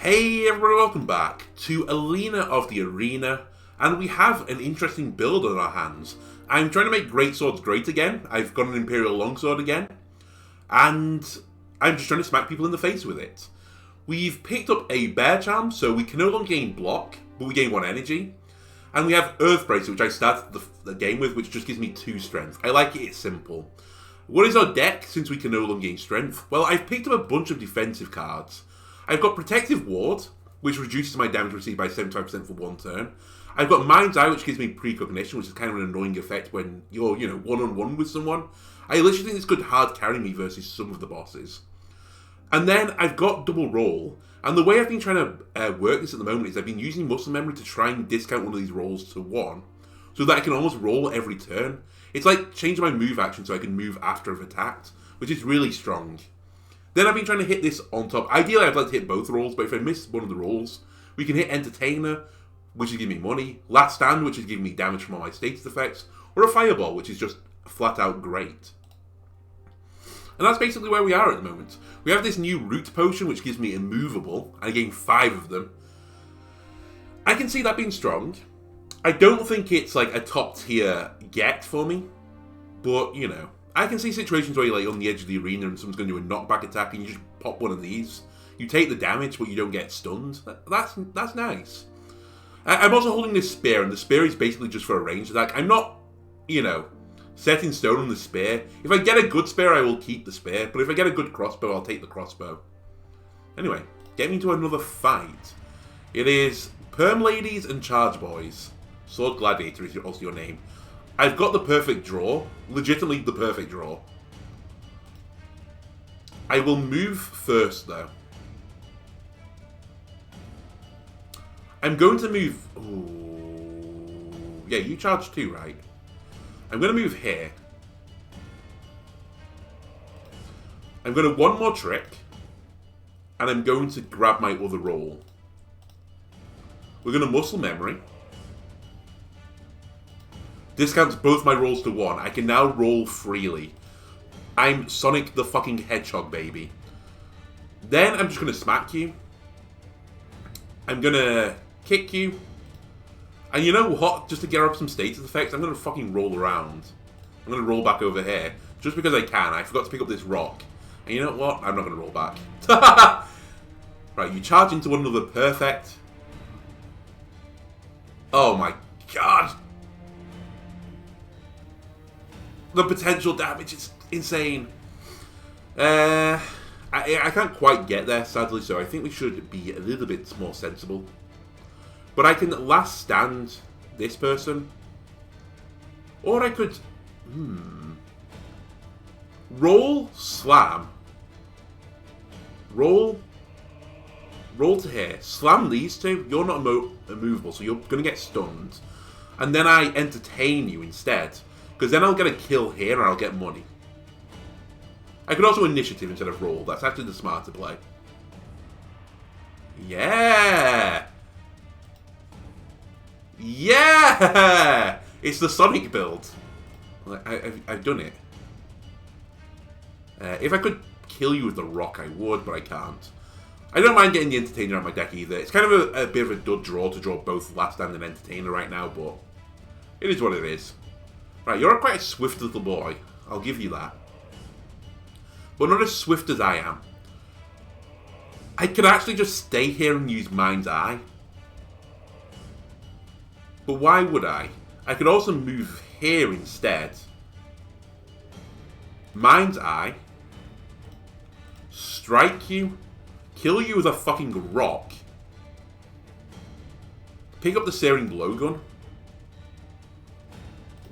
Hey everyone, welcome back to Alina of the Arena, and we have an interesting build on our hands. I'm trying to make great swords great again. I've got an Imperial Longsword again, and I'm just trying to smack people in the face with it. We've picked up a Bear Charm, so we can no longer gain block, but we gain 1 energy. And we have Earth Bracer, which I started the game with, which just gives me 2 strength. I like it, it's simple. What is our deck, since we can no longer gain strength? Well, I've picked up a bunch of defensive cards. I've got Protective Ward, which reduces my damage received by 75% for 1 turn. I've got Mind's Eye, which gives me Precognition, which is kind of an annoying effect when you're, one-on-one with someone. I literally think this could hard carry me versus some of the bosses. And then I've got Double Roll, and the way I've been trying to work this at the moment is I've been using Muscle Memory to try and discount one of these rolls to 1, so that I can almost roll every turn. It's like changing my move action so I can move after I've attacked, which is really strong. Then I've been trying to hit this on top. Ideally, I'd like to hit both rolls, but if I miss one of the rolls, we can hit Entertainer, which is giving me money, Last Stand, which is giving me damage from all my status effects, or a Fireball, which is just flat out great. And that's basically where we are at the moment. We have this new Root Potion, which gives me Immovable, and I gain 5 of them. I can see that being strong. I don't think it's like a top tier get for me, but, I can see situations where you're like on the edge of the arena and someone's going to do a knockback attack and you just pop one of these. You take the damage, but you don't get stunned. That's nice. I'm also holding this spear, and the spear is basically just for a ranged attack. I'm not, set in stone on the spear. If I get a good spear, I will keep the spear, but if I get a good crossbow, I'll take the crossbow. Anyway, getting into another fight. It is Perm Ladies and Charge Boys. Sword Gladiator is also your name. I've got the perfect draw. Legitimately the perfect draw. I will move first, though. I'm going to move... Ooh. Yeah, you charge too, right? I'm going to move here. I'm going to one more trick. And I'm going to grab my other roll. We're going to Muscle Memory. Discounts both my rolls to 1. I can now roll freely. I'm Sonic the fucking Hedgehog, baby. Then I'm just going to smack you. I'm going to kick you. And you know what? Just to get up some status effects, I'm going to fucking roll around. I'm going to roll back over here. Just because I can. I forgot to pick up this rock. And you know what? I'm not going to roll back. Right, you charge into one another. Perfect. Oh my god. The potential damage is insane. I can't quite get there, sadly, so I think we should be a little bit more sensible. But I can Last Stand this person. Or I could... Roll, slam. Roll to here. Slam these two. You're not immovable, so you're going to get stunned. And then I entertain you instead. Because then I'll get a kill here and I'll get money. I could also initiative instead of roll. That's actually the smarter play. Yeah! Yeah! It's the Sonic build. I've done it. If I could kill you with the rock, I would, but I can't. I don't mind getting the Entertainer on my deck either. It's kind of a bit of a dud draw to draw both Last Stand and Entertainer right now, but it is what it is. Right, you're quite a swift little boy. I'll give you that. But not as swift as I am. I could actually just stay here and use Mind's Eye. But why would I? I could also move here instead. Mind's Eye. Strike you. Kill you with a fucking rock. Pick up the Searing Blowgun.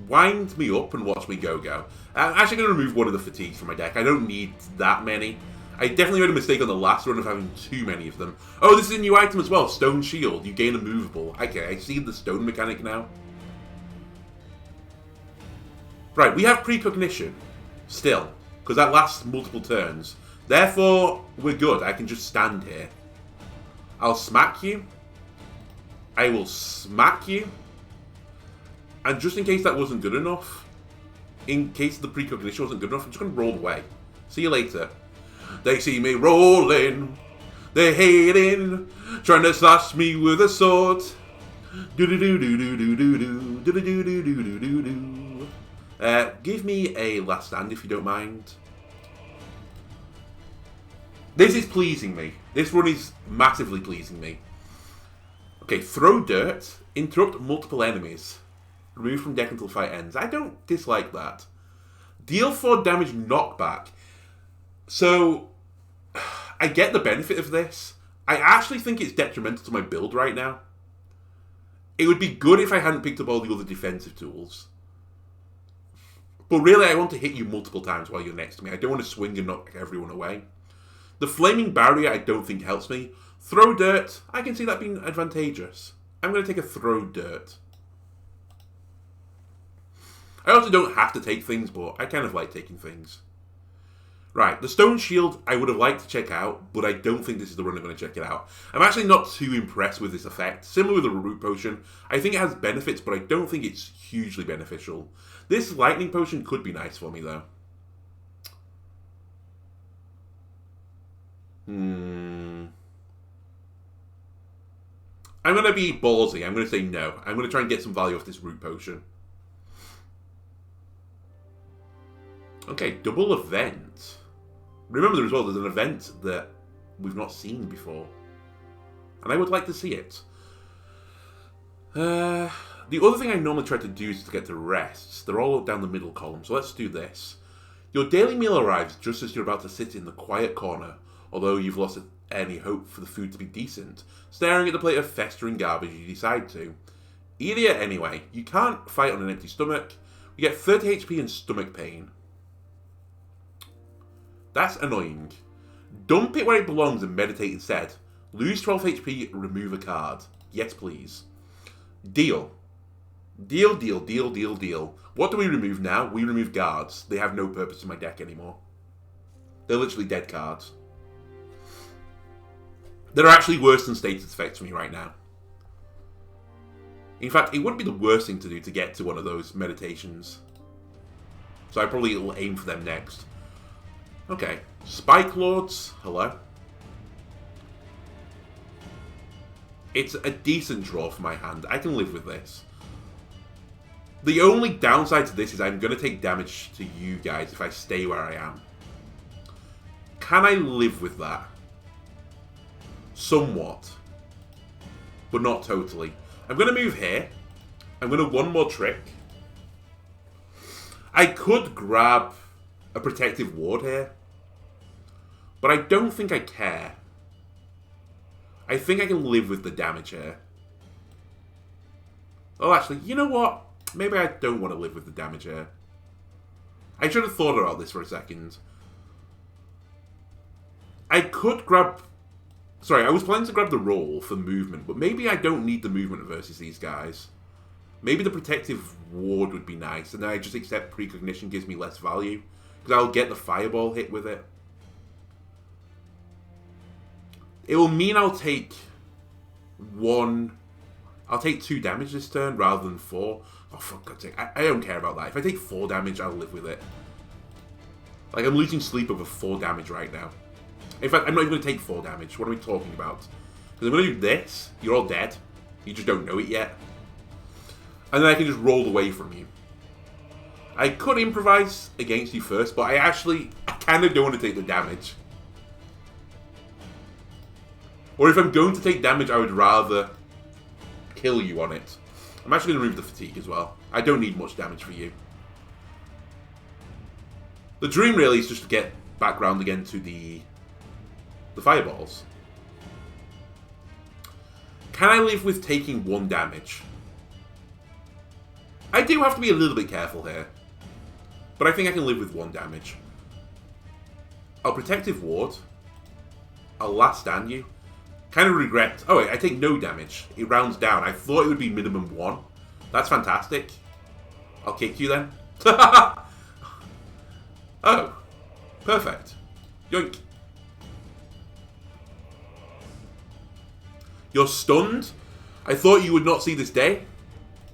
Wind me up and watch me go. I'm actually going to remove one of the fatigues from my deck. I don't need that many. I definitely made a mistake on the last run of having too many of them. Oh, this is a new item as well. Stone Shield. You gain immovable. Okay, I see the stone mechanic now. Right, we have Precognition. Still. Because that lasts multiple turns. Therefore, we're good. I can just stand here. I'll smack you. I will smack you. And just in case that wasn't good enough, in case the Precognition wasn't good enough, I'm just going to roll away. See you later. They see me rolling, they're hating, Trying to slash me with a sword. Do-do-do-do-do-do-do. Give me a last stand if you don't mind. This is pleasing me. This run is massively pleasing me. Okay, throw dirt. Interrupt multiple enemies. Remove from deck until fight ends. I don't dislike that. Deal 4 damage knockback. So, I get the benefit of this. I actually think it's detrimental to my build right now. It would be good if I hadn't picked up all the other defensive tools. But really, I want to hit you multiple times while you're next to me. I don't want to swing and knock everyone away. The flaming barrier I don't think helps me. Throw dirt, I can see that being advantageous. I'm going to take a throw dirt. I also don't have to take things, but I kind of like taking things. Right, the stone shield I would have liked to check out, but I don't think this is the run I'm going to check it out. I'm actually not too impressed with this effect. Similar with the root potion, I think it has benefits, but I don't think it's hugely beneficial. This lightning potion could be nice for me, though. I'm going to be ballsy. I'm going to say no. I'm going to try and get some value off this root potion. Okay, double event. Remember as well, there's an event that we've not seen before. And I would like to see it. The other thing I normally try to do is to get to rests. They're all down the middle column, so let's do this. Your daily meal arrives just as you're about to sit in the quiet corner, although you've lost any hope for the food to be decent. Staring at the plate of festering garbage, you decide to. Eat it anyway. You can't fight on an empty stomach. You get 30 HP and stomach pain. That's annoying. Dump it where it belongs and meditate instead. Lose 12 HP, remove a card. Yes, please. Deal. Deal, deal, deal, deal, deal. What do we remove now? We remove guards. They have no purpose in my deck anymore. They're literally dead cards. They're actually worse than status effects for me right now. In fact, it wouldn't be the worst thing to do to get to one of those meditations. So I probably will aim for them next. Okay. Spike Lords. Hello. It's a decent draw for my hand. I can live with this. The only downside to this is I'm going to take damage to you guys if I stay where I am. Can I live with that? Somewhat. But not totally. I'm going to move here. I'm going to one more trick. I could grab a protective ward here. But I don't think I care. I think I can live with the damage here. Oh, actually, you know what? Maybe I don't want to live with the damage here. I should have thought about this for a second. I could grab... Sorry, I was planning to grab the roll for movement, but maybe I don't need the movement versus these guys. Maybe the protective ward would be nice, and then I just accept precognition gives me less value. Because I'll get the fireball hit with it. It will mean I'll take I'll take 2 damage this turn rather than 4. Oh, for God's sake. I don't care about that. If I take 4 damage, I'll live with it. Like, I'm losing sleep over 4 damage right now. In fact, I'm not even going to take 4 damage. What are we talking about? Because I'm going to do this. You're all dead. You just don't know it yet. And then I can just roll away from you. I could improvise against you first, but I kind of don't want to take the damage. Or if I'm going to take damage, I would rather kill you on it. I'm actually going to remove the fatigue as well. I don't need much damage for you. The dream really is just to get back round again to the fireballs. Can I live with taking 1 damage? I do have to be a little bit careful here. But I think I can live with 1 damage. I'll protective ward. I'll last stand you. Kind of regret... Oh wait, I take no damage. It rounds down. I thought it would be minimum 1. That's fantastic. I'll kick you then. Oh. Perfect. Yoink. You're stunned? I thought you would not see this day.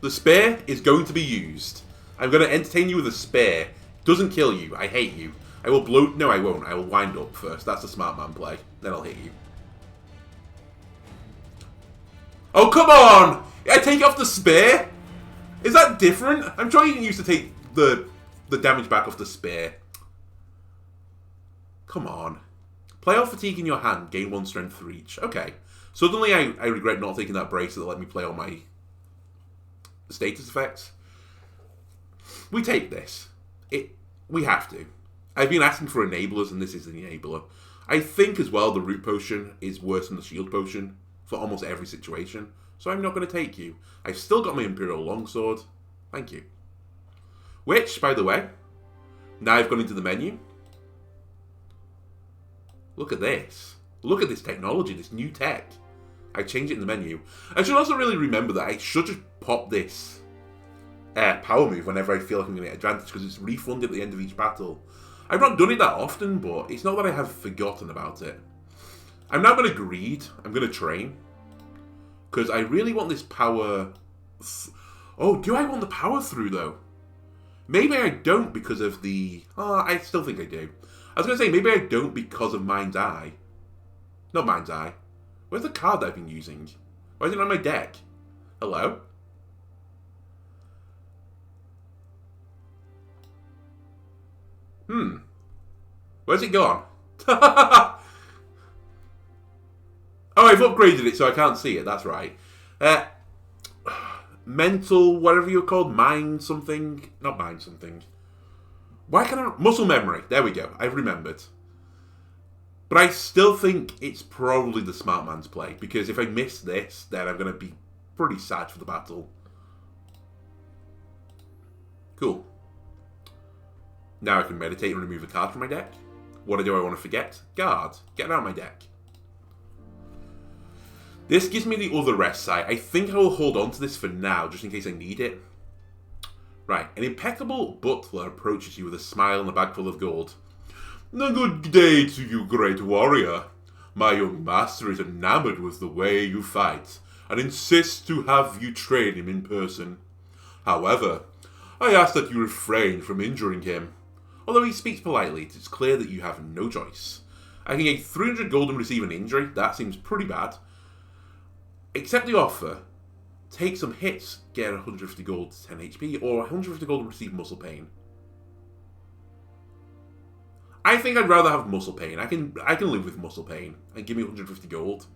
The spear is going to be used. I'm going to entertain you with a spear. Doesn't kill you. I hate you. I will blow... No, I won't. I will wind up first. That's the smart man play. Then I'll hit you. Oh, come on! I take off the spear? Is that different? I'm sure you can use to take the damage back off the spear. Come on. Play off fatigue in your hand. Gain 1 strength for each. Okay. Suddenly I regret not taking that bracelet that let me play all my status effects. We take this. We have to. I've been asking for enablers, and this is an enabler. I think as well the root potion is worse than the shield potion for almost every situation. So I'm not going to take you. I've still got my Imperial Longsword. Thank you. Which, by the way, now I've gone into the menu. Look at this. Look at this technology, this new tech. I change it in the menu. I should also really remember that I should just pop this power move whenever I feel like I'm going to get advantage, because it's refunded at the end of each battle. I've not done it that often, but it's not that I have forgotten about it. I'm now going to greed. I'm going to train. Because I really want this power... Oh, do I want the power through, though? Maybe I don't because of the... Oh, I still think I do. I was going to say, maybe I don't because of Mind's Eye. Not Mind's Eye. Where's the card that I've been using? Why is it on my deck? Hello? Where's it gone? Oh, I've upgraded it so I can't see it. That's right. Mental, whatever you're called. Mind something. Not mind something. Why can't I... Muscle memory. There we go. I've remembered. But I still think it's probably the smart man's play. Because if I miss this, then I'm going to be pretty sad for the battle. Cool. Now I can meditate and remove a card from my deck. What do I want to forget? Guard. Get it out of my deck. This gives me the other rest site. I think I will hold on to this for now, just in case I need it. Right. An impeccable butler approaches you with a smile and a bag full of gold. A good day to you, great warrior. My young master is enamored with the way you fight, and insists to have you train him in person. However, I ask that you refrain from injuring him. Although he speaks politely, it is clear that you have no choice. I can get 300 gold and receive an injury. That seems pretty bad. Accept the offer. Take some hits, get 150 gold to 10 HP, or 150 gold and receive muscle pain. I think I'd rather have muscle pain. I can live with muscle pain and give me 150 gold.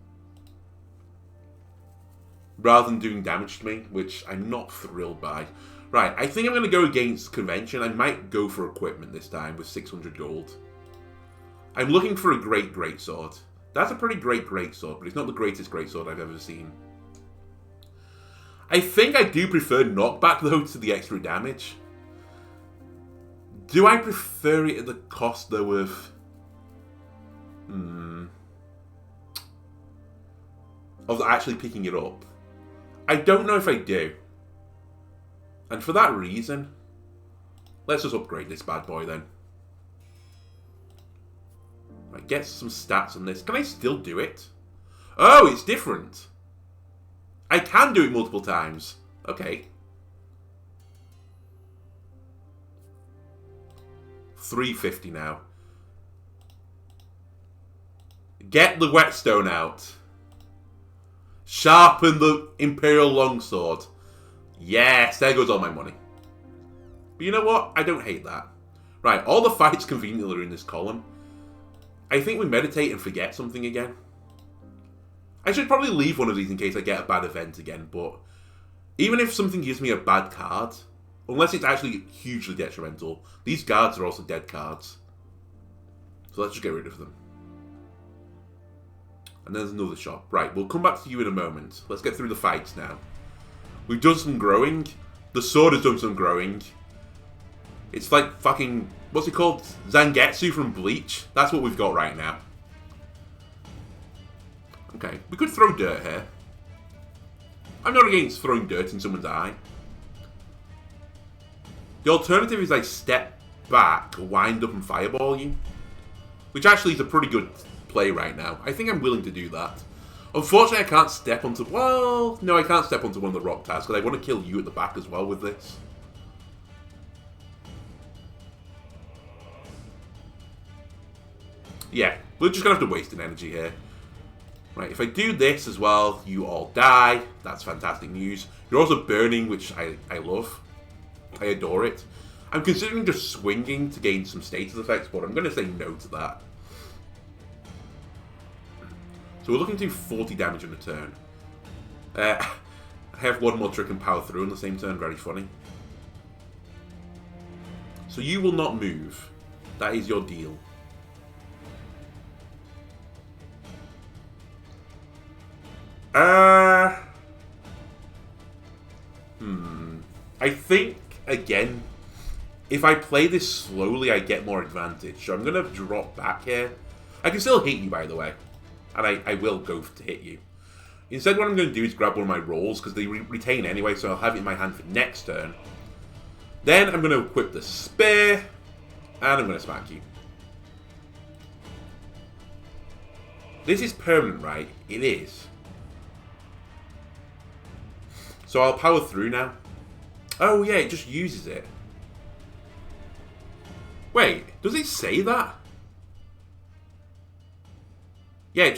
Rather than doing damage to me, which I'm not thrilled by. Right, I think I'm going to go against convention. I might go for equipment this time with 600 gold. I'm looking for a great sword. That's a pretty great sword, but it's not the greatest great sword I've ever seen. I think I do prefer knockback, though, to the extra damage. Do I prefer it at the cost, though, of... of actually picking it up? I don't know if I do. And for that reason, let's just upgrade this bad boy, then. Right, get some stats on this. Can I still do it? Oh, it's different. I can do it multiple times. Okay. 350 now. Get the whetstone out. Sharpen the Imperial Longsword. Yes, there goes all my money. But you know what? I don't hate that. Right, all the fights conveniently are in this column. I think we meditate and forget something again. I should probably leave one of these in case I get a bad event again, but even if something gives me a bad card, unless it's actually hugely detrimental, these guards are also dead cards. So let's just get rid of them. And there's another shop. Right, we'll come back to you in a moment. Let's get through the fights now. We've done some growing. The sword has done some growing. It's like fucking... What's it called? Zangetsu from Bleach? That's what we've got right now. Okay, we could throw dirt here. I'm not against throwing dirt in someone's eye. The alternative is I step back, wind up and fireball you. Which actually is a pretty good play right now. I think I'm willing to do that. Unfortunately, I can't step onto... Well, no, I can't step onto one of the rock towers because I want to kill you at the back as well with this. Yeah, we're just going to have to waste an energy here. Right, if I do this as well, you all die. That's fantastic news. You're also burning, which I love. I adore it. I'm considering just swinging to gain some status effects, but I'm going to say no to that. So we're looking to do 40 damage in a turn. I have one more trick and power through in the same turn. Very funny. So you will not move. That is your deal. I think, again, if I play this slowly, I get more advantage. So I'm going to drop back here. I can still hit you, by the way. And I will go to hit you. Instead, what I'm going to do is grab one of my rolls, because they retain anyway, so I'll have it in my hand for next turn. Then I'm going to equip the spear, and I'm going to smack you. This is permanent, right? It is. So I'll power through now. Oh yeah, it just uses it. Wait, does it say that? Yeah, it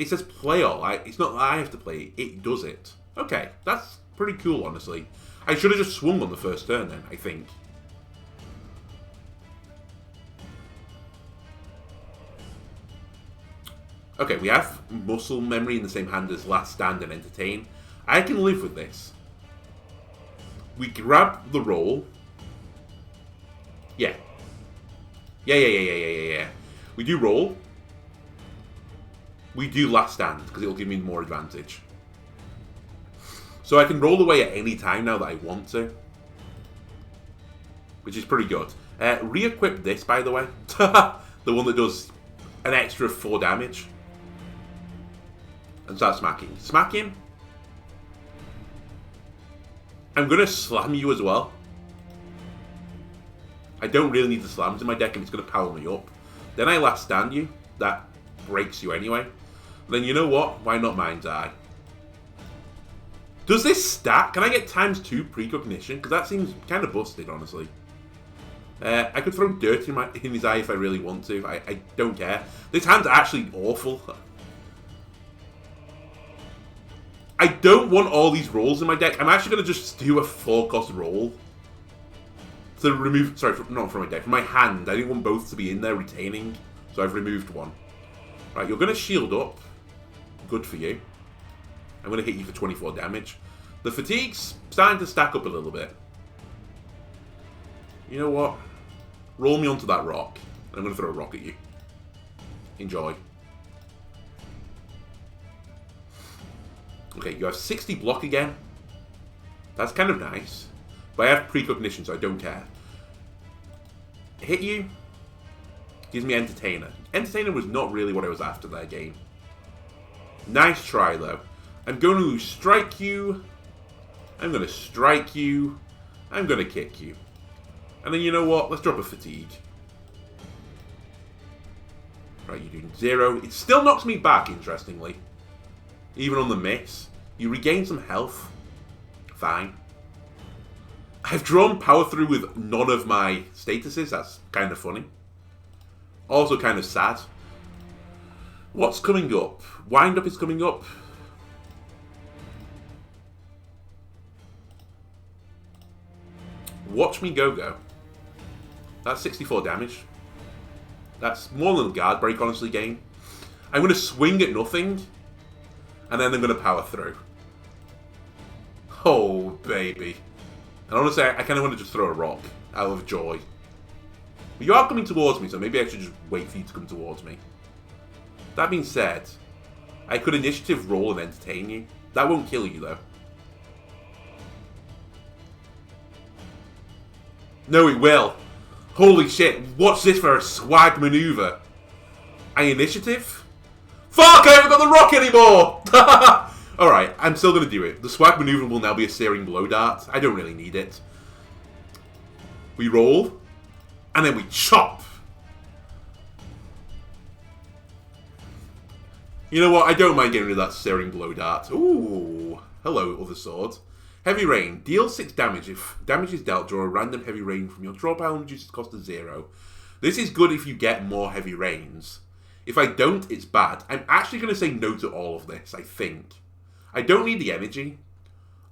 says play all. It's not that I have to play it, it does it. Okay, that's pretty cool, honestly. I should have just swung on the first turn then, I think. Okay, we have muscle memory in the same hand as last stand and entertain. I can live with this. We grab the roll. Yeah. Yeah. We do roll. We do last stand, because it'll give me more advantage. So I can roll away at any time now that I want to. Which is pretty good. Re-equip this, by the way. The one that does an extra 4 damage. And start smacking. Smack him. I'm going to slam you as well. I don't really need the slams in my deck, and it's going to power me up. Then I last stand you. That breaks you anyway. Then you know what? Why not Mind's Eye? Does this stack? Can I get ×2 precognition? Because that seems kind of busted, honestly. I could throw dirt in his eye if I really want to. I don't care. This hand's actually awful. I don't want all these rolls in my deck. I'm actually going to just do a 4-cost roll. To remove... Sorry, not from my deck. From my hand. I didn't want both to be in there retaining. So I've removed one. Right, you're going to shield up. Good for you. I'm going to hit you for 24 damage. The fatigue's starting to stack up a little bit. You know what? Roll me onto that rock. And I'm going to throw a rock at you. Enjoy. Okay, you have 60 block again. That's kind of nice. But I have precognition, so I don't care. Hit you. Gives me Entertainer. Entertainer was not really what I was after that game. Nice try, though. I'm going to strike you. I'm going to strike you. I'm going to kick you. And then you know what? Let's drop a fatigue. Right, you're doing 0. It still knocks me back, interestingly. Even on the miss. You regain some health. Fine. I've drawn power through with none of my statuses. That's kind of funny. Also kind of sad. What's coming up? Wind up is coming up. Watch me go. That's 64 damage. That's more than a guard break, honestly, game. I'm going to swing at nothing. And then I'm going to power through. Oh, baby. And honestly, I kind of want to just throw a rock out of joy. But you are coming towards me, so maybe I should just wait for you to come towards me. That being said, I could initiative roll and entertain you. That won't kill you, though. No, it will. Holy shit, what's this for a swag maneuver? I initiative? Fuck, I haven't got the rock anymore! Alright, I'm still going to do it. The swag maneuver will now be a searing blow dart. I don't really need it. We roll, and then we chop. You know what? I don't mind getting rid of that searing blow dart. Ooh. Hello, other sword. Heavy rain. Deal 6 damage. If damage is dealt, draw a random heavy rain from your draw pile and reduce its cost to 0. This is good if you get more heavy rains. If I don't, it's bad. I'm actually going to say no to all of this, I think. I don't need the energy.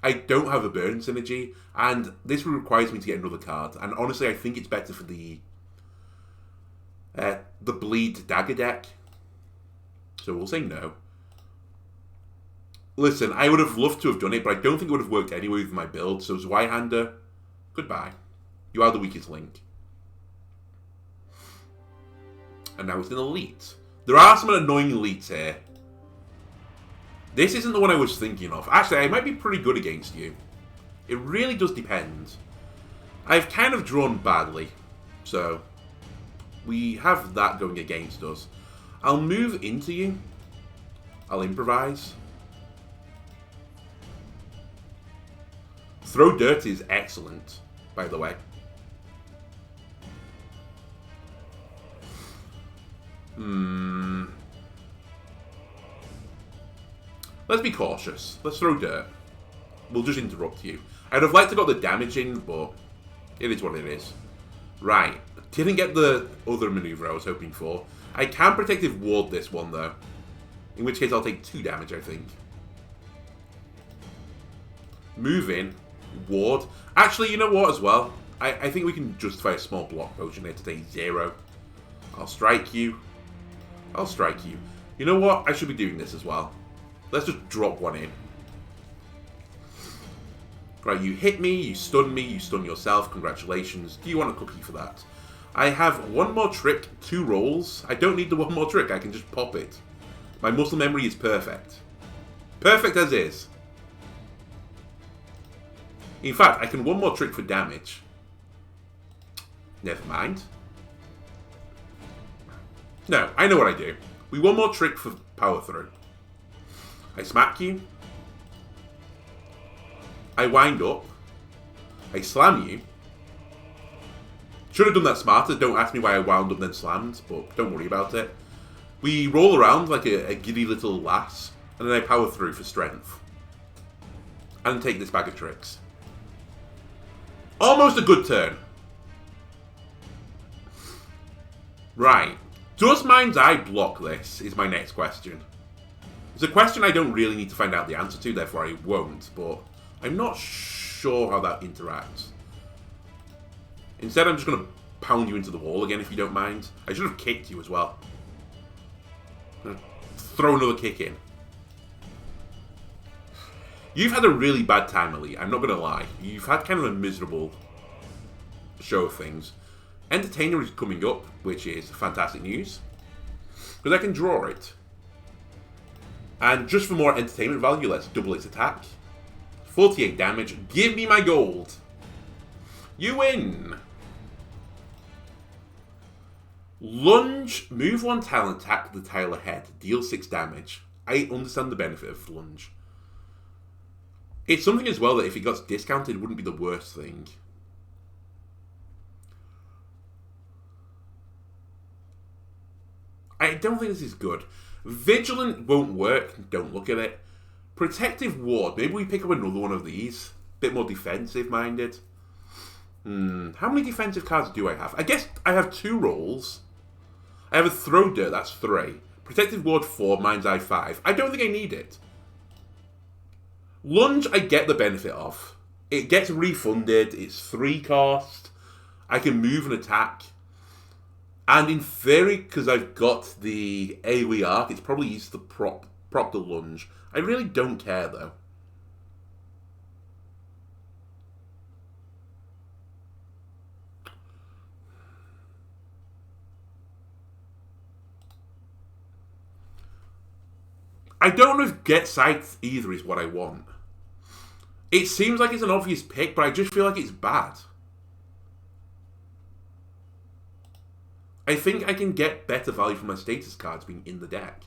I don't have a burn synergy. And this requires me to get another card. And honestly, I think it's better for the bleed dagger deck. So we'll say no. Listen, I would have loved to have done it, but I don't think it would have worked anyway with my build. So Zweihander, goodbye. You are the weakest link. And now it's an elite. There are some annoying elites here. This isn't the one I was thinking of. Actually, I might be pretty good against you. It really does depend. I've kind of drawn badly. So, we have that going against us. I'll move into you. I'll improvise. Throw dirt is excellent, by the way. Let's be cautious. Let's throw dirt. We'll just interrupt you. I'd have liked to got the damage in, but it is what it is. Right. Didn't get the other maneuver I was hoping for. I can protective ward this one, though. In which case I'll take 2 damage, I think. Move in. Ward. Actually, you know what as well? I think we can justify a small block potion here to take 0. I'll strike you. I'll strike you. You know what? I should be doing this as well. Let's just drop one in. Right, you hit me, you stun yourself. Congratulations. Do you want a cookie for that? I have one more trick, 2 rolls. I don't need the one more trick, I can just pop it. My muscle memory is perfect. Perfect as is. In fact, I can one more trick for damage. Never mind. No, I know what I do. We one more trick for power through. I smack you. I wind up. I slam you. Should have done that smarter. Don't ask me why I wound up then slammed, but don't worry about it. We roll around like a giddy little lass, and then I power through for strength. And take this bag of tricks. Almost a good turn. Right. Does Mind's Eye block this, is my next question. It's a question I don't really need to find out the answer to, therefore I won't, but I'm not sure how that interacts. Instead, I'm just going to pound you into the wall again, if you don't mind. I should have kicked you as well. Throw another kick in. You've had a really bad time, Elite, I'm not going to lie. You've had kind of a miserable show of things. Entertainer is coming up, which is fantastic news. Because I can draw it. And just for more entertainment value, let's double its attack. 48 damage. Give me my gold. You win. Lunge. Move 1 tile and attack the tile ahead. Deal 6 damage. I understand the benefit of lunge. It's something as well that if it got discounted, it wouldn't be the worst thing. I don't think this is good. Vigilant won't work. Don't look at it. Protective Ward. Maybe we pick up another one of these. Bit more defensive-minded. How many defensive cards do I have? I guess I have 2 rolls. I have a Throw Dirt. That's 3. Protective Ward 4. Mind's Eye 5. I don't think I need it. Lunge, I get the benefit of. It gets refunded. It's 3 cost. I can move and attack. And in theory, because I've got the AoE arc, it's probably used to prop the lunge. I really don't care, though. I don't know if Get Scythe either is what I want. It seems like it's an obvious pick, but I just feel like it's bad. I think I can get better value from my status cards being in the deck.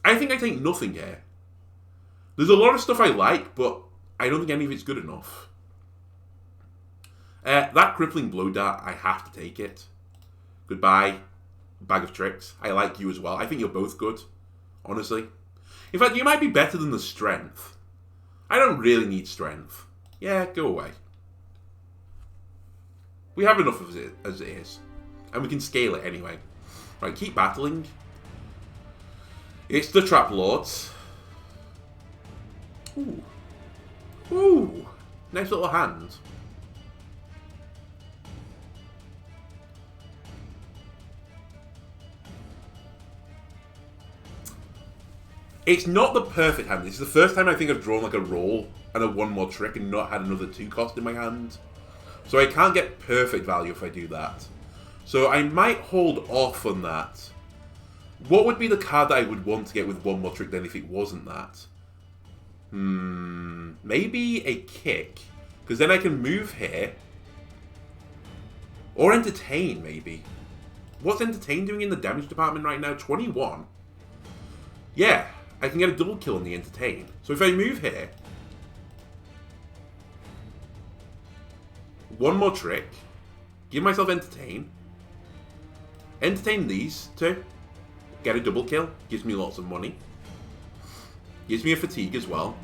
I think I take nothing here. There's a lot of stuff I like, but I don't think any of it's good enough. That Crippling Blow Dart, I have to take it. Goodbye, Bag of Tricks. I like you as well. I think you're both good, honestly. In fact, you might be better than the Strength. I don't really need Strength. Yeah, go away. We have enough of it as it is. And we can scale it anyway. Right, keep battling. It's the Trap Lords. Ooh. Ooh. Nice little hand. It's not the perfect hand. This is the first time I think I've drawn like a roll and a one more trick and not had another 2 cost in my hand. So I can't get perfect value if I do that. So I might hold off on that. What would be the card that I would want to get with one more trick then if it wasn't that? Maybe a kick. Because then I can move here. Or entertain, maybe. What's entertain doing in the damage department right now? 21? Yeah, I can get a double kill on the entertain. So if I move here, one more trick, give myself entertain these 2, get a double kill, gives me lots of money, gives me a fatigue as well.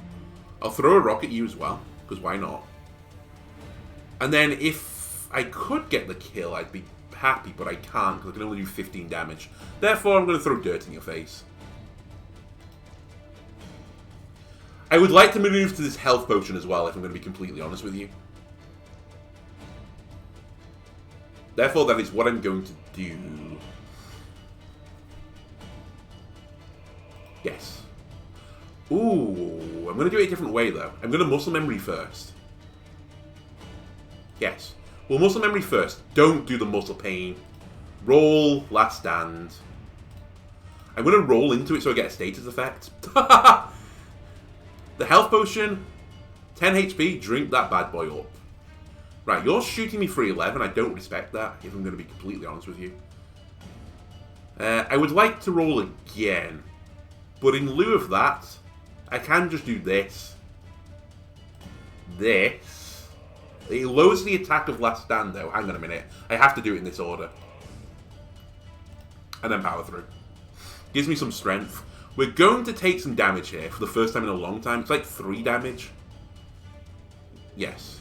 I'll throw a rock at you as well, because why not? And then if I could get the kill, I'd be happy, but I can't, because I can only do 15 damage. Therefore, I'm going to throw dirt in your face. I would like to move to this health potion as well, if I'm going to be completely honest with you. Therefore, that is what I'm going to do. Yes. Ooh, I'm going to do it a different way, though. I'm going to muscle memory first. Yes. Well, muscle memory first. Don't do the muscle pain. Roll, last stand. I'm going to roll into it so I get a status effect. The health potion, 10 HP, drink that bad boy up. Right, you're shooting me for 11. I don't respect that, if I'm going to be completely honest with you. I would like to roll again. But in lieu of that, I can just do this. This. It lowers the attack of last stand, though. Hang on a minute. I have to do it in this order. And then power through. Gives me some strength. We're going to take some damage here for the first time in a long time. It's like 3 damage. Yes.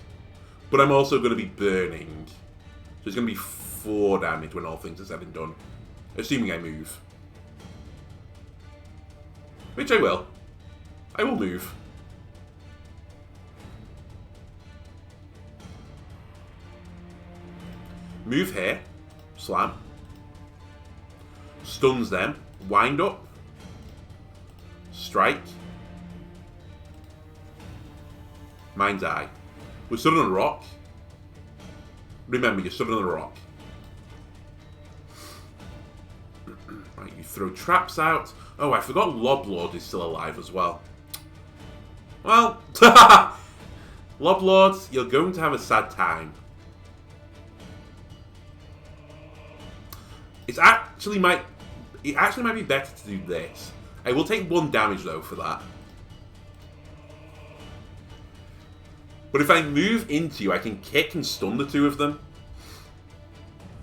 But I'm also going to be burning. So it's going to be 4 damage when all things are said and done. Assuming I move. Which I will. I will move. Move here. Slam. Stuns them. Wind up. Strike. Mind's Eye. We're stood on a rock. Remember, you're stood on a rock. Right, you throw traps out. Oh, I forgot Loblord is still alive as well. Well, Loblord, you're going to have a sad time. It actually might be better to do this. I will take 1 damage though for that. But if I move into you, I can kick and stun the 2 of them.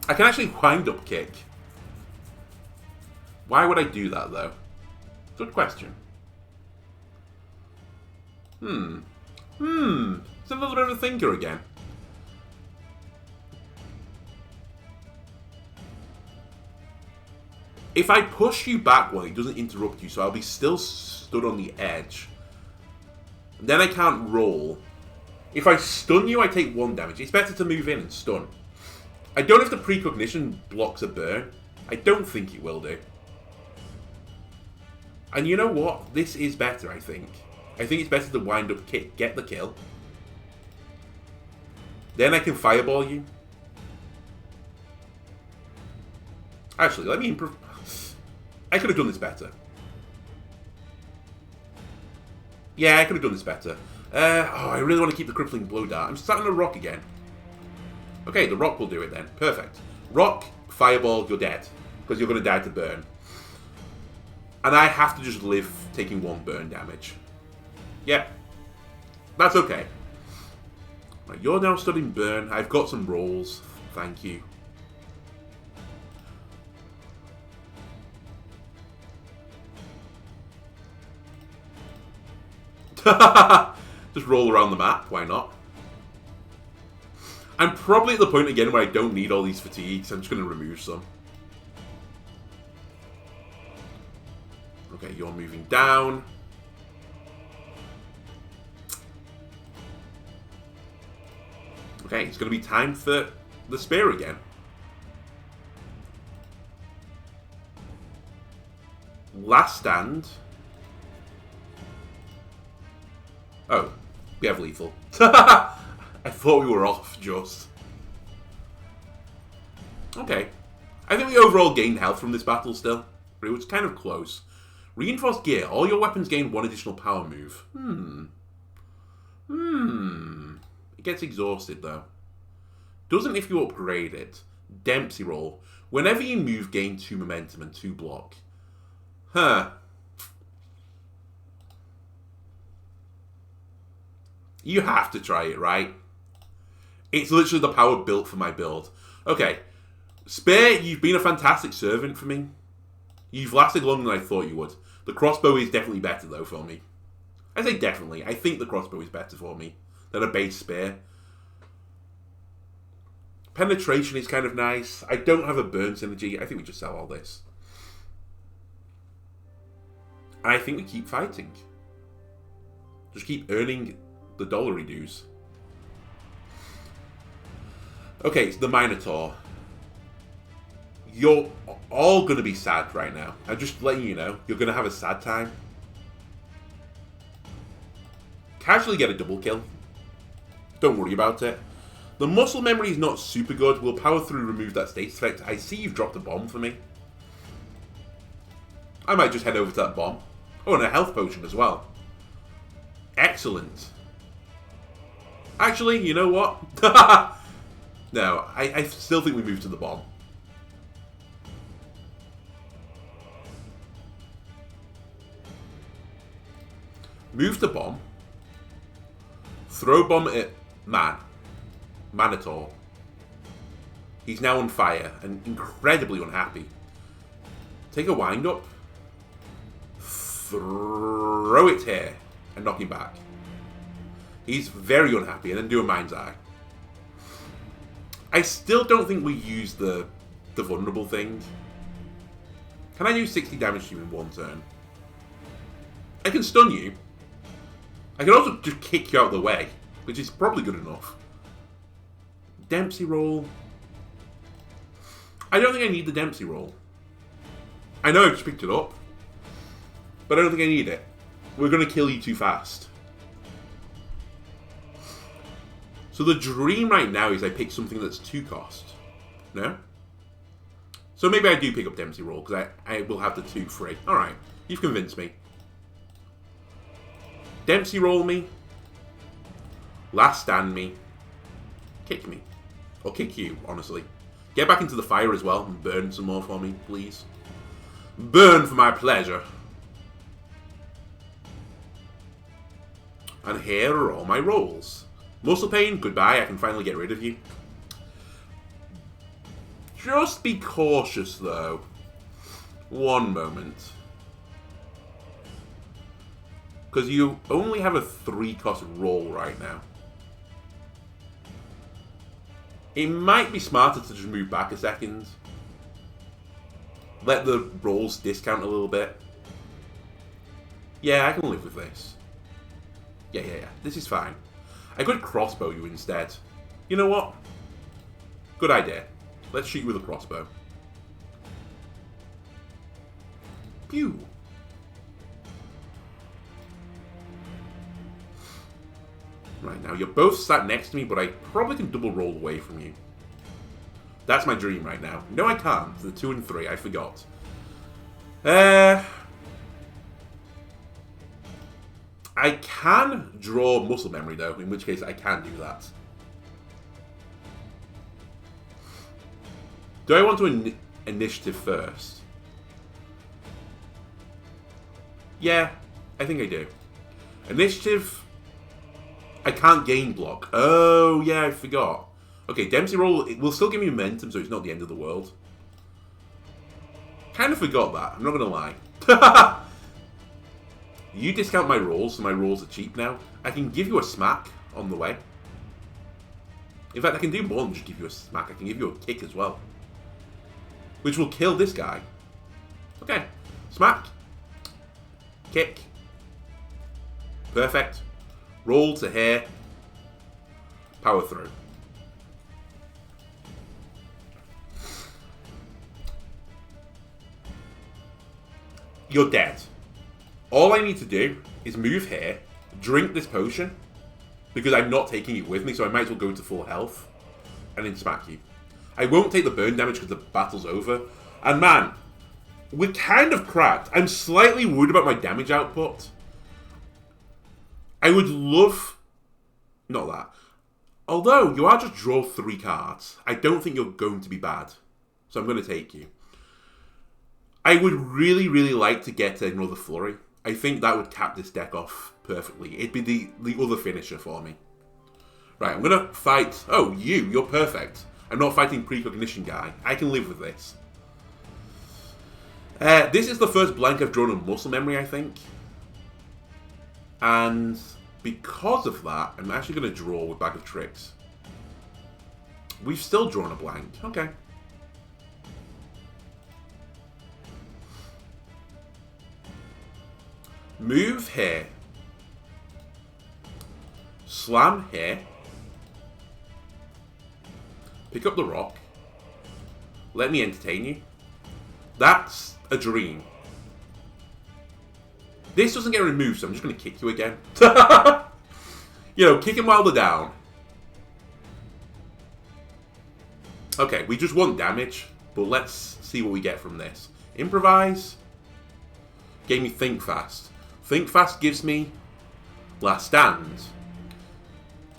I can actually wind up kick. Why would I do that though? Good question. It's a little bit of a thinker again. If I push you back one, it doesn't interrupt you, so I'll be still stood on the edge. Then I can't roll. If I stun you, I take 1 damage. It's better to move in and stun. I don't know if the precognition blocks a burn. I don't think it will do. And you know what? This is better, I think. I think it's better to wind up kick, get the kill. Then I can fireball you. Actually, let me improve. I could have done this better. Yeah, I could have done this better. I really want to keep the crippling blow dart. I'm sat on a rock again. Okay, the rock will do it then. Perfect. Rock, fireball, you're dead. Because you're going to die to burn. And I have to just live taking 1 burn damage. Yeah. That's okay. Right, you're now studying burn. I've got some rolls. Thank you. Just roll around the map, why not? I'm probably at the point again where I don't need all these fatigues, I'm just going to remove some. Okay, you're moving down. Okay, it's going to be time for the spear again. Last stand. Oh, we have lethal. I thought we were off just. Okay. I think we overall gained health from this battle still, but it was kind of close. Reinforced gear. All your weapons gain one additional power move. It gets exhausted though. Doesn't if you upgrade it. Dempsey roll. Whenever you move, gain 2 momentum and 2 block. Huh. You have to try it, right? It's literally the power built for my build. Okay. Spear, you've been a fantastic servant for me. You've lasted longer than I thought you would. The crossbow is definitely better, though, for me. I say definitely. I think the crossbow is better for me than a base spear. Penetration is kind of nice. I don't have a burn synergy. I think we just sell all this. I think we keep fighting. Just keep earning the dollary dues. Okay, it's the Minotaur. You're all going to be sad right now. I'm just letting you know. You're going to have a sad time. Casually get a double kill. Don't worry about it. The muscle memory is not super good. We'll power through remove that status effect. I see you've dropped a bomb for me. I might just head over to that bomb. Oh, and a health potion as well. Excellent. Actually, you know what? No, I still think we move to the bomb. Move to bomb. Throw bomb at Minotaur. He's now on fire and incredibly unhappy. Take a wind up. Throw it here and knock him back. He's very unhappy, and then do a mind's eye. I still don't think we use the vulnerable thing. Can I do 60 damage to you in one turn? I can stun you. I can also just kick you out of the way, which is probably good enough. Dempsey roll. I don't think I need the Dempsey roll. I know I've just picked it up, but I don't think I need it. We're going to kill you too fast. So the dream right now is I pick something that's 2 cost. No? So maybe I do pick up Dempsey roll, because I will have the 2 free. Alright, you've convinced me. Dempsey roll me. Last stand me. Kick me. Or kick you, honestly. Get back into the fire as well and burn some more for me, please. Burn for my pleasure. And here are all my rolls. Muscle pain, goodbye, I can finally get rid of you. Just be cautious though. One moment. Because you only have a 3 cost roll right now. It might be smarter to just move back a second. Let the rolls discount a little bit. Yeah, I can live with this. Yeah. This is fine. I could crossbow you instead. You know what? Good idea. Let's shoot you with a crossbow. Pew. Right, now you're both sat next to me, but I probably can double roll away from you. That's my dream right now. No, I can't. The 2 and 3, I forgot. I can draw muscle memory though, in which case I can do that. Do I want to initiative first? Yeah, I think I do. Initiative. I can't gain block. Oh, yeah, I forgot. Okay, Dempsey roll, it will still give me momentum, so it's not the end of the world. Kind of forgot that, I'm not going to lie. You discount my rolls, so my rolls are cheap now. I can give you a smack on the way. In fact, I can do more than just give you a smack. I can give you a kick as well. Which will kill this guy. Okay, smack. Kick. Perfect. Roll to here. Power through. You're dead. All I need to do is move here, drink this potion, because I'm not taking it with me, so I might as well go to full health, and then smack you. I won't take the burn damage because the battle's over. And man, we're kind of cracked. I'm slightly worried about my damage output. I would love... Not that. Although, you are just draw 3 cards. I don't think you're going to be bad. So I'm going to take you. I would really, really like to get another Flurry. I think that would cap this deck off perfectly. It'd be the other finisher for me. Right, I'm going to fight... Oh, you're perfect. I'm not fighting Precognition guy. I can live with this. This is the first blank I've drawn on Muscle Memory, I think. And because of that, I'm actually going to draw with Bag of Tricks. We've still drawn a blank. Okay. Move here. Slam here. Pick up the rock. Let me entertain you. That's a dream. This doesn't get removed, so I'm just going to kick you again. You know, kick him while they're down. Okay, we just want damage, but let's see what we get from this. Improvise. Gave me Think Fast. Think Fast gives me Last Stand.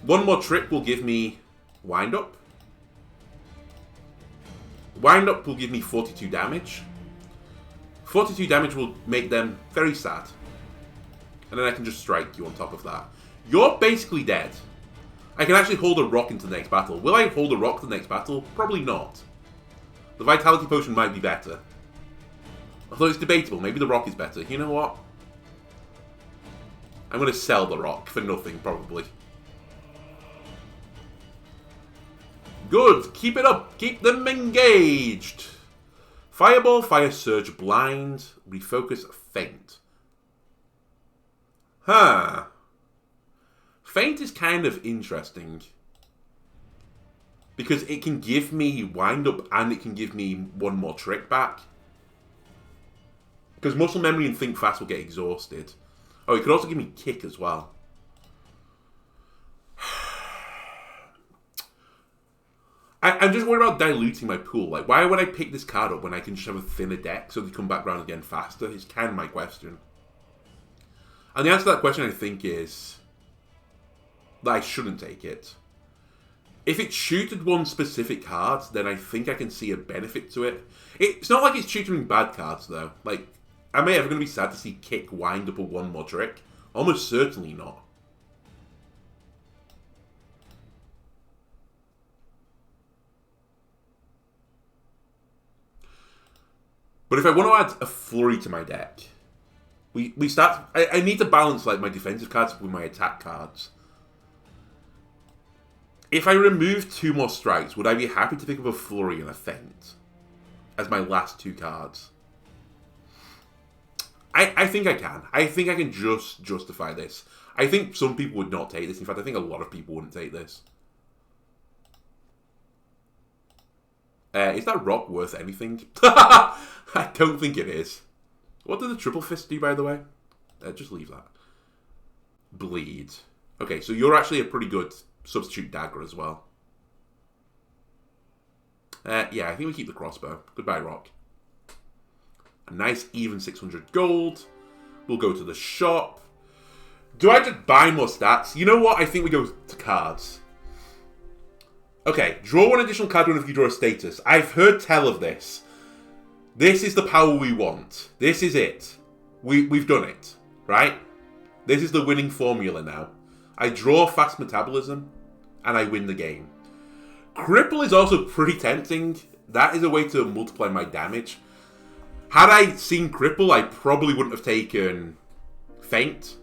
One more trick will give me Wind Up. Wind Up will give me 42 damage. 42 damage will make them very sad. And then I can just strike you on top of that. You're basically dead. I can actually hold a rock into the next battle. Will I hold a rock to the next battle? Probably not. The Vitality Potion might be better. Although it's debatable. Maybe the rock is better. You know what? I'm going to sell the rock for nothing, probably. Good. Keep it up. Keep them engaged. Fireball, Fire Surge, Blind, Refocus, Feint. Huh. Feint is kind of interesting. Because it can give me Wind Up and it can give me one more trick back. Because Muscle Memory and Think Fast will get exhausted. Oh, it could also give me Kick as well. I'm just worried about diluting my pool. Like, why would I pick this card up when I can just have a thinner deck so they come back around again faster? It's kind of my question. And the answer to that question, I think, is that I shouldn't take it. If it tutored one specific card, then I think I can see a benefit to it. It's not like it's tutoring bad cards, though. Like, am I ever going to be sad to see Kick, Wind Up, or one more trick? Almost certainly not. But if I want to add a Flurry to my deck, we start... I need to balance like my defensive cards with my attack cards. If I remove 2 more strikes, would I be happy to pick up a Flurry and a Feint as my last 2 cards? I think I can. I think I can just justify this. I think some people would not take this. In fact, I think a lot of people wouldn't take this. Is that rock worth anything? I don't think it is. What did the Triple Fist do, by the way? Just leave that. Bleed. Okay, so you're actually a pretty good substitute dagger as well. Yeah, I think we keep the crossbow. Goodbye, rock. A nice even 600 gold. We'll go to the shop. Do I just buy more stats? You know what? I think we go to cards. Okay, draw 1 additional card whenever you draw a status. I've heard tell of this. This is the power we want. This is it. We've done it, right? This is the winning formula now. I draw fast metabolism, and I win the game. Cripple is also pretty tempting. That is a way to multiply my damage. Had I seen Cripple, I probably wouldn't have taken Feint.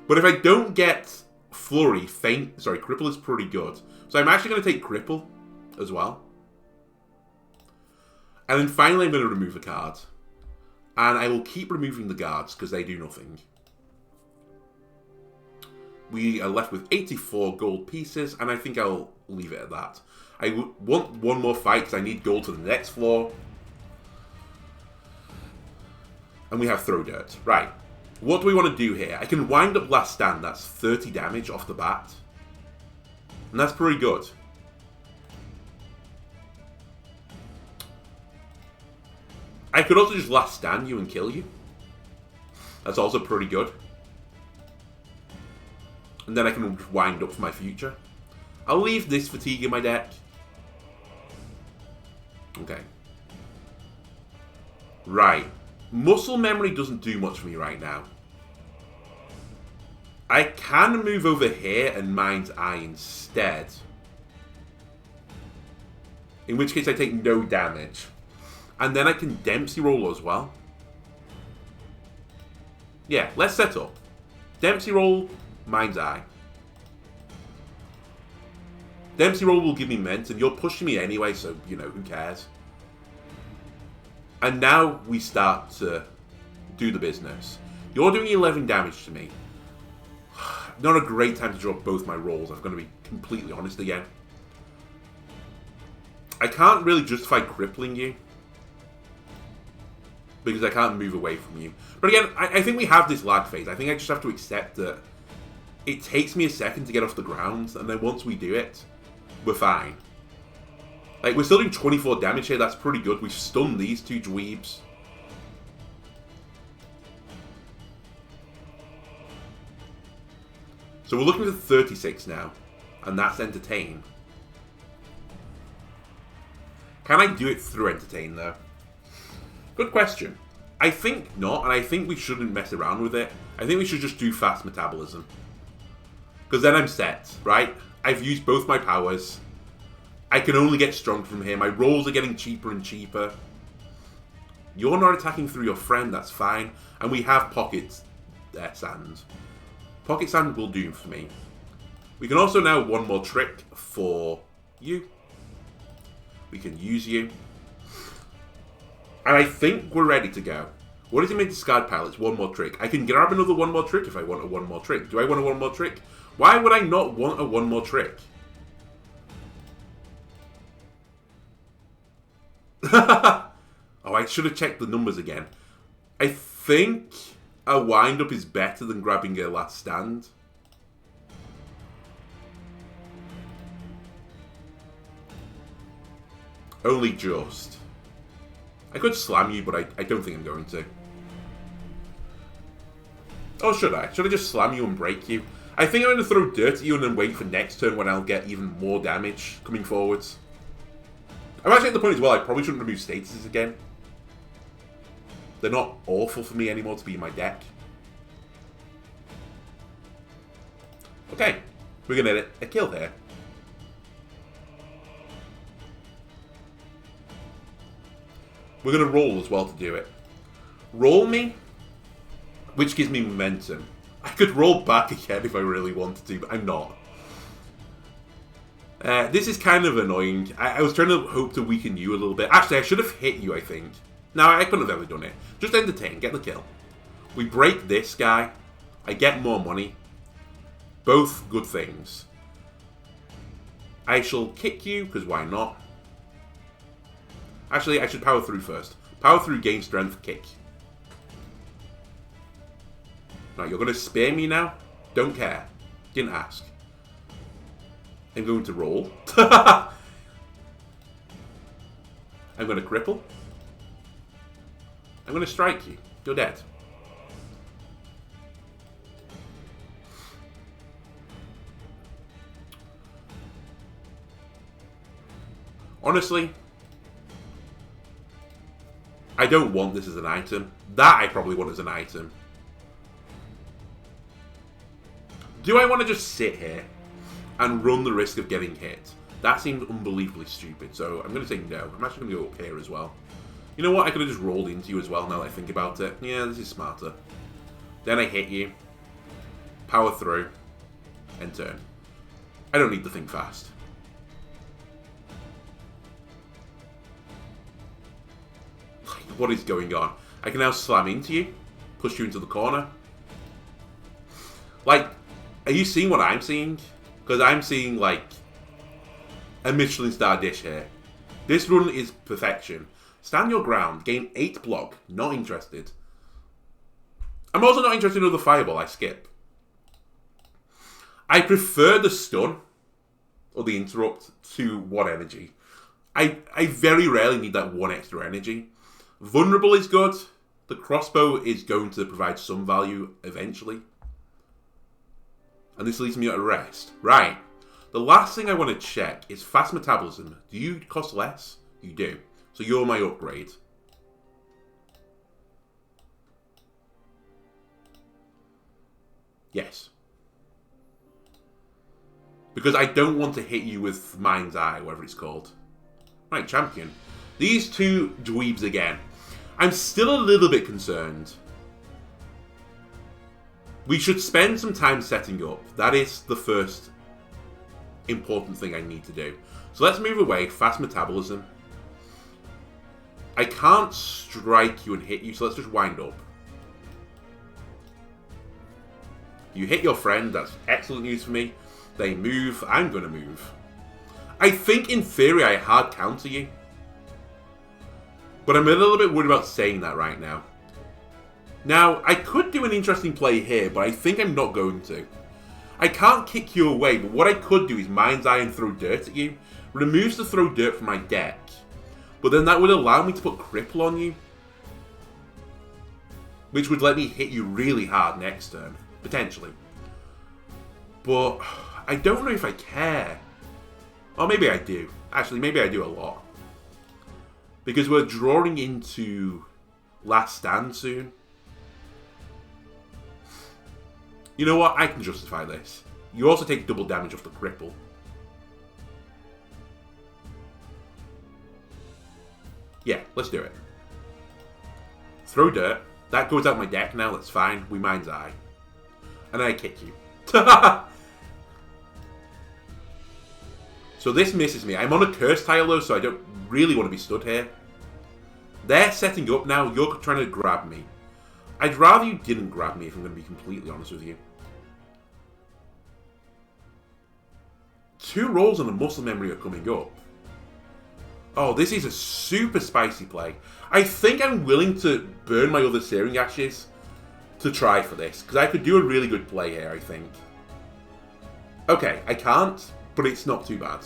But if I don't get Flurry, Cripple is pretty good. So I'm actually going to take Cripple as well. And then finally I'm going to remove a card. And I will keep removing the guards because they do nothing. We are left with 84 gold pieces, and I think I'll leave it at that. I want one more fight because I need gold to the next floor. And we have throw dirt. Right. What do we want to do here? I can wind up last stand. That's 30 damage off the bat. And that's pretty good. I could also just last stand you and kill you. That's also pretty good. And then I can wind up for my future. I'll leave this fatigue in my deck. Okay. Right. Muscle memory doesn't do much for me right now. I can move over here and Mind's Eye instead. In which case I take no damage. And then I can Dempsey roll as well. Yeah, let's set up. Dempsey roll, Mind's Eye. Dempsey roll will give me momentum. You're pushing me anyway, so, you know, who cares? And now we start to do the business. You're doing 11 damage to me. Not a great time to drop both my rolls. I'm going to be completely honest again. I can't really justify crippling you. Because I can't move away from you. But again, I think we have this lag phase. I think I just have to accept that it takes me a second to get off the ground. And then once we do it, we're fine. Like, we're still doing 24 damage here. That's pretty good. We've stunned these two dweebs. So we're looking at 36 now. And that's Entertain. Can I do it through Entertain, though? Good question. I think not, and I think we shouldn't mess around with it. I think we should just do Fast Metabolism. Because then I'm set, right? I've used both my powers. I can only get stronger from here. My rolls are getting cheaper and cheaper. You're not attacking through your friend, that's fine. And we have Pocket Sand. Pocket Sand will do for me. We can also now one more trick for you. We can use you. And I think we're ready to go. What does it mean discard pile? It's one more trick. I can grab another one more trick if I want a one more trick. Do I want a one more trick? Why would I not want a one more trick? Oh, I should have checked the numbers again. I think a wind-up is better than grabbing a last stand. Only just. I could slam you, but I don't think I'm going to. Oh, should I? Should I just slam you and break you? I think I'm going to throw dirt at you and then wait for next turn when I'll get even more damage coming forwards. I'm actually at the point as well, I probably shouldn't remove statuses again. They're not awful for me anymore to be in my deck. Okay, we're going to get a kill here. We're going to roll as well to do it. Roll me, which gives me momentum. I could roll back again if I really wanted to, but I'm not. This is kind of annoying. I was trying to hope to weaken you a little bit. Actually, I should have hit you, I think. No, I couldn't have ever done it. Just Entertain, get the kill. We break this guy. I get more money. Both good things. I shall kick you, because why not? Actually, I should power through first. Power through, gain strength, kick. Right, you're going to spear me now? Don't care. Didn't ask. I'm going to roll. I'm going to cripple. I'm going to strike you. You're dead. Honestly, I don't want this as an item. That I probably want as an item. Do I want to just sit here and run the risk of getting hit? That seems unbelievably stupid, so I'm going to say no. I'm actually going to go up here as well. You know what? I could have just rolled into you as well now that I think about it. Yeah, this is smarter. Then I hit you. Power through. And turn. I don't need to think fast. What is going on? I can now slam into you, push you into the corner. Like, are you seeing what I'm seeing? Because I'm seeing, like, a Michelin star dish here. This run is perfection. Stand your ground, gain 8 block. Not interested. I'm also not interested in the fireball. I skip. I prefer the stun or the interrupt to 1 energy. I very rarely need that 1 extra energy. Vulnerable is good. The crossbow is going to provide some value eventually. And this leaves me at rest. Right. The last thing I want to check is fast metabolism. Do you cost less? You do. So you're my upgrade. Yes. Because I don't want to hit you with Mind's Eye, whatever it's called. Right, champion. These two dweebs again. I'm still a little bit concerned. We should spend some time setting up. That is the first important thing I need to do. So let's move away. Fast metabolism. I can't strike you and hit you, so let's just wind up. You hit your friend. That's excellent news for me. They move. I'm going to move. I think in theory I hard counter you. But I'm a little bit worried about saying that right now. Now, I could do an interesting play here, but I think I'm not going to. I can't kick you away, but what I could do is Mind's Eye and throw dirt at you. Removes the throw dirt from my deck. But then that would allow me to put cripple on you. Which would let me hit you really hard next turn. Potentially. But I don't know if I care. Or maybe I do. Actually, maybe I do a lot. Because we're drawing into Last Stand soon. You know what? I can justify this. You also take double damage off the cripple. Yeah, let's do it. Throw dirt. That goes out my deck now. That's fine. We Mind's Eye. And then I kick you. So this misses me. I'm on a curse tile though, so I don't really want to be stood here. They're setting up now. You're trying to grab me. I'd rather you didn't grab me if I'm going to be completely honest with you. 2 rolls and a muscle memory are coming up. Oh, this is a super spicy play. I think I'm willing to burn my other Searing Ashes to try for this. Because I could do a really good play here, I think. Okay, I can't, but it's not too bad.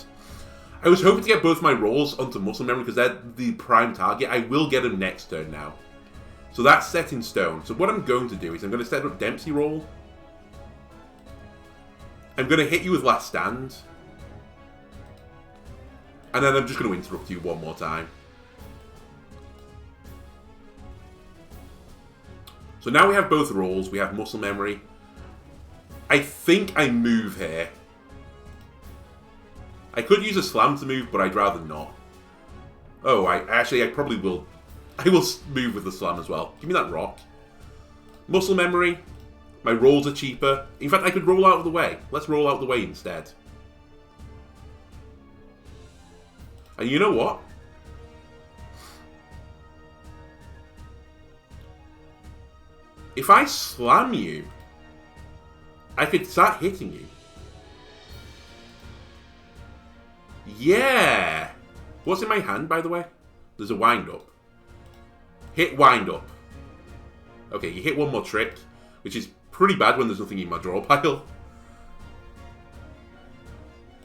I was hoping to get both my rolls onto muscle memory because they're the prime target. I will get them next turn now. So that's set in stone. So what I'm going to do is I'm going to set up Dempsey roll. I'm going to hit you with Last Stand. And then I'm just going to interrupt you one more time. So now we have both rolls. We have muscle memory. I think I move here. I could use a slam to move, but I'd rather not. Oh, I probably will. I will move with the slam as well. Give me that rock. Muscle memory. My rolls are cheaper. In fact, I could roll out of the way. Let's roll out of the way instead. And you know what? If I slam you, I could start hitting you. Yeah! What's in my hand, by the way? There's a wind-up. Hit wind-up. Okay, you hit one more trick, which is pretty bad when there's nothing in my draw pile.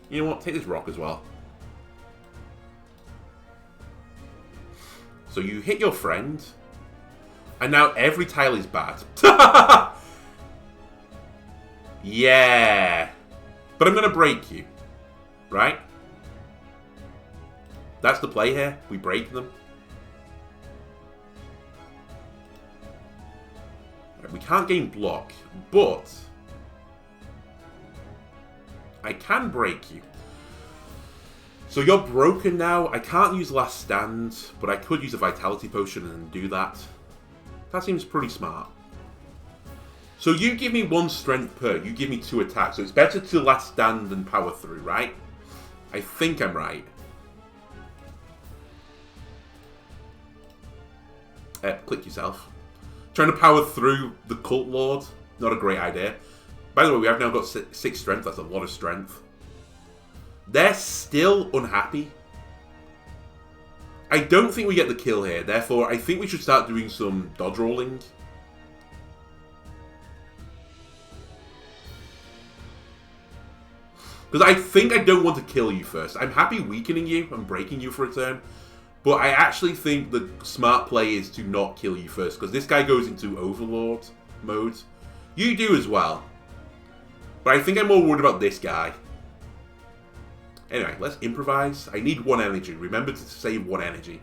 You know what? Take this rock as well. So you hit your friend, and now every tile is bad. Yeah! But I'm going to break you. Right? That's the play here. We break them. Right, we can't gain block, but I can break you. So you're broken now. I can't use Last Stand, but I could use a Vitality Potion and do that. That seems pretty smart. So you give me 1 strength per, you give me 2 attacks. So it's better to Last Stand than power through, right? I think I'm right. Click yourself. Trying to power through the Cult Lord. Not a great idea. By the way, we have now got 6 strength. That's a lot of strength. They're still unhappy. I don't think we get the kill here. Therefore, I think we should start doing some dodge rolling. Because I think I don't want to kill you first. I'm happy weakening you and breaking you for a turn. But I actually think the smart play is to not kill you first. Because this guy goes into Overlord mode. You do as well. But I think I'm more worried about this guy. Anyway, let's improvise. I need 1 energy. Remember to save 1 energy.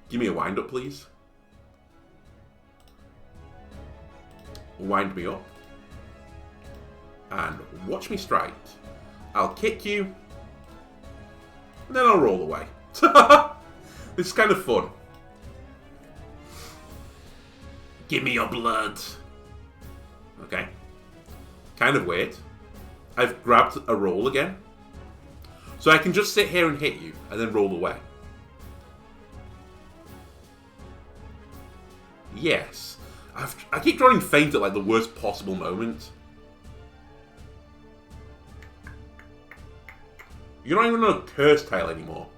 Give me a wind up, please. Wind me up. And watch me strike. I'll kick you. And then I'll roll away. This is kind of fun. Give me your blood. Okay. Kind of weird. I've grabbed a roll again. So I can just sit here and hit you, and then roll away. Yes. I keep drawing feint at like the worst possible moment. You're not even on a curse tile anymore.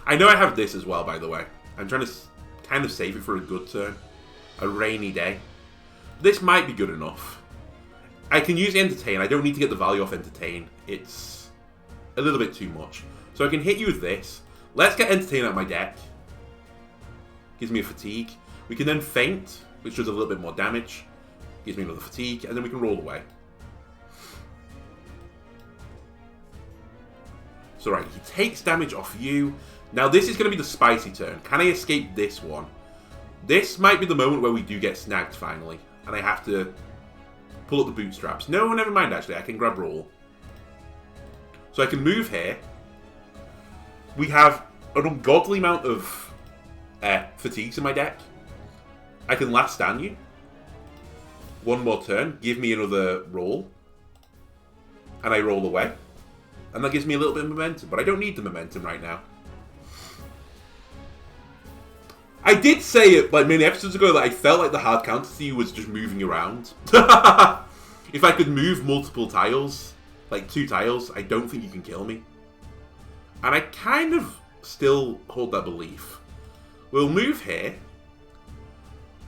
I know I have this as well, by the way. I'm trying to kind of save it for a good turn. A rainy day. This might be good enough. I can use Entertain. I don't need to get the value off Entertain. It's a little bit too much. So I can hit you with this. Let's get Entertain out of my deck. Gives me a Fatigue. We can then Feint, which does a little bit more damage. Gives me another Fatigue. And then we can roll away. So right, he takes damage off you. Now this is going to be the spicy turn. Can I escape this one? This might be the moment where we do get snagged finally. And I have to pull up the bootstraps. No, never mind actually. I can grab roll. So I can move here. We have an ungodly amount of fatigues in my deck. I can last stand you. 1 more turn. Give me another roll. And I roll away. And that gives me a little bit of momentum. But I don't need the momentum right now. I did say it like many episodes ago that I felt like the hard counter to you was just moving around. If I could move multiple tiles, like 2 tiles, I don't think you can kill me. And I kind of still hold that belief. We'll move here.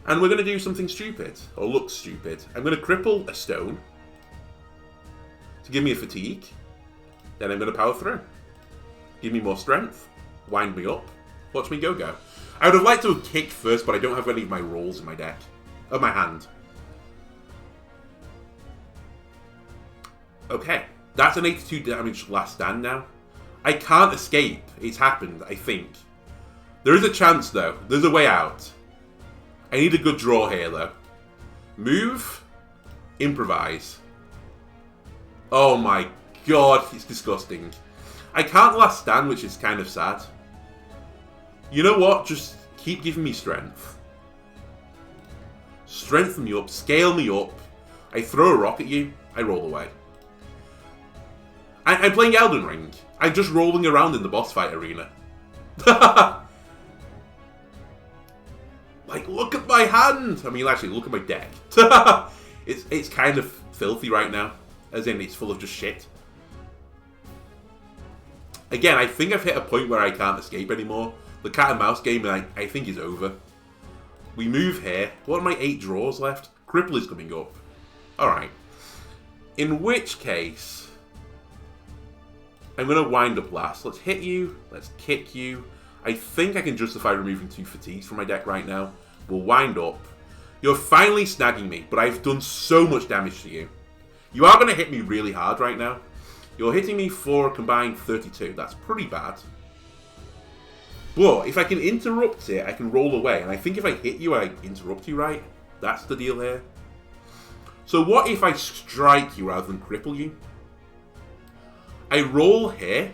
And we're going to do something stupid. Or look stupid. I'm going to cripple a stone. To give me a fatigue. Then I'm going to power through. Give me more strength. Wind me up. Watch me go. I would have liked to have kicked first, but I don't have any of my rolls in my deck. Of my hand. Okay. That's an 82 damage last stand now. I can't escape. It's happened, I think. There is a chance, though. There's a way out. I need a good draw here, though. Move. Improvise. Oh my god, it's disgusting. I can't last stand, which is kind of sad. You know what? Just keep giving me strength. Strengthen me up. Scale me up. I throw a rock at you. I roll away. I'm playing Elden Ring. I'm just rolling around in the boss fight arena. Like, look at my hand! I mean, actually, look at my deck. It's kind of filthy right now. As in, it's full of just shit. Again, I think I've hit a point where I can't escape anymore. The cat and mouse game, I think, is over. We move here. What are my 8 draws left? Cripple is coming up. Alright. In which case, I'm going to wind up last. Let's hit you. Let's kick you. I think I can justify removing 2 fatigues from my deck right now. We'll wind up. You're finally snagging me, but I've done so much damage to you. You are going to hit me really hard right now. You're hitting me for a combined 32. That's pretty bad. But if I can interrupt it, I can roll away. And I think if I hit you, I interrupt you, right? That's the deal here. So what if I strike you rather than cripple you? I roll here,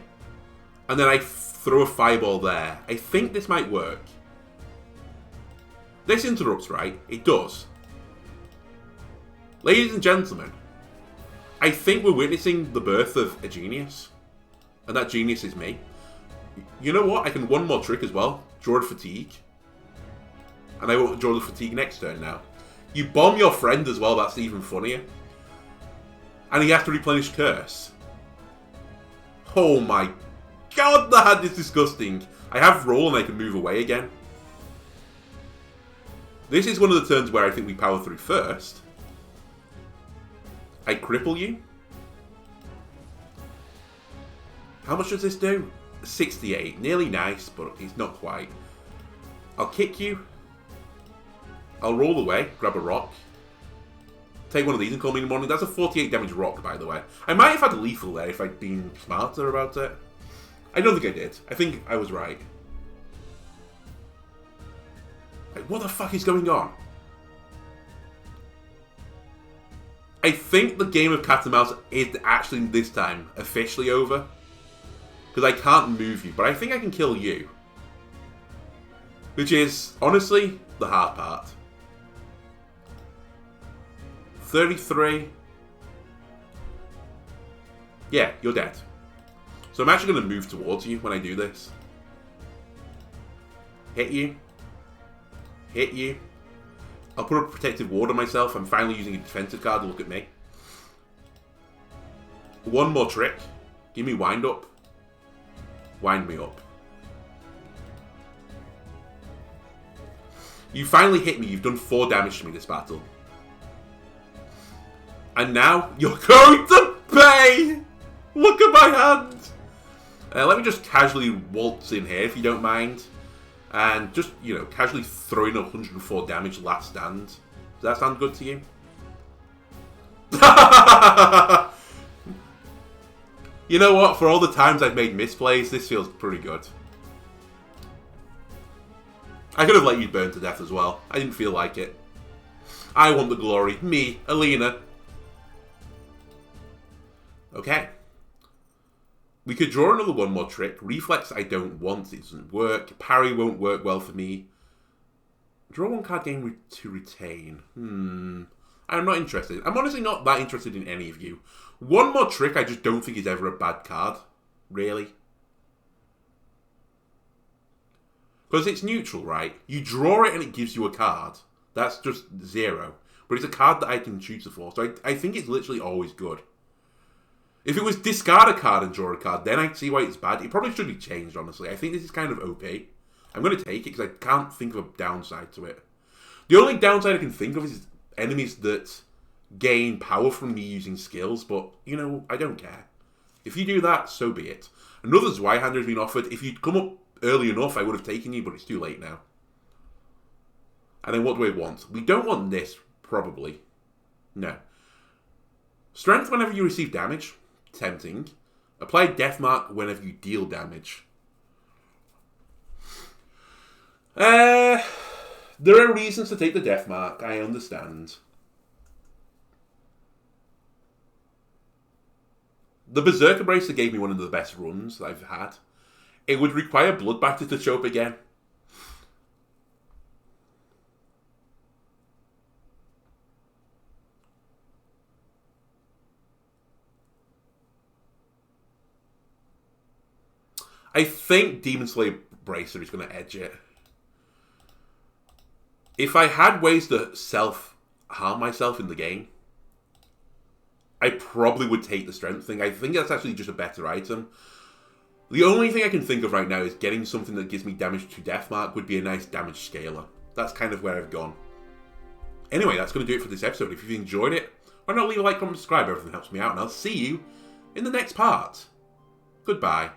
and then I throw a fireball there. I think this might work. This interrupts, right? It does. Ladies and gentlemen, I think we're witnessing the birth of a genius. And that genius is me. You know what? I can one more trick as well. Draw a fatigue. And I will draw the fatigue next turn now. You bomb your friend as well, that's even funnier. And he has to replenish curse. Oh my god, that hand is disgusting. I have roll and I can move away again. This is one of the turns where I think we power through first. I cripple you. How much does this do? 68. Nearly nice, but it's not quite. I'll kick you. I'll roll away, grab a rock. Take one of these and call me in the morning. That's a 48 damage rock, by the way. I might have had lethal there if I'd been smarter about it. I don't think I did. I think I was right. Like, what the fuck is going on? I think the game of cat and mouse is actually this time officially over. Because I can't move you, but I think I can kill you. Which is, honestly, the hard part. 33. Yeah, you're dead. So I'm actually going to move towards you when I do this. Hit you. Hit you. I'll put a protective ward on myself. I'm finally using a defensive card to look at me. One more trick. Give me wind up. Wind me up. You finally hit me. You've done 4 damage to me this battle. And now you're going to pay! Look at my hand! Let me just casually waltz in here if you don't mind. And just, you know, casually throw in 104 damage last stand. Does that sound good to you? You know what? For all the times I've made misplays, this feels pretty good. I could have let you burn to death as well. I didn't feel like it. I want the glory. Me, Alina. Okay. We could draw another one more trick. Reflex I don't want. It doesn't work. Parry won't work well for me. Draw one card game to retain. I'm not interested. I'm honestly not that interested in any of you. One more trick I just don't think is ever a bad card. Really. Because it's neutral, right? You draw it and it gives you a card. That's just 0. But it's a card that I can choose for. So I think it's literally always good. If it was discard a card and draw a card, then I'd see why it's bad. It probably should be changed, honestly. I think this is kind of OP. I'm going to take it because I can't think of a downside to it. The only downside I can think of is enemies that gain power from me using skills, but, you know, I don't care. If you do that, so be it. Another Zweihander has been offered. If you'd come up early enough, I would have taken you, but it's too late now. And then what do I want? We don't want this, probably. No. Strength whenever you receive damage. Tempting. Apply death mark whenever you deal damage. There are reasons to take the death mark, I understand. The Berserker Bracer gave me one of the best runs that I've had. It would require Bloodbatter to show up again. I think Demon Slayer Bracer is going to edge it. If I had ways to self-harm myself in the game, I probably would take the strength thing. I think that's actually just a better item. The only thing I can think of right now is getting something that gives me damage to death mark would be a nice damage scaler. That's kind of where I've gone. Anyway, that's going to do it for this episode. If you've enjoyed it, why not leave a like, comment, subscribe. Everything helps me out. And I'll see you in the next part. Goodbye.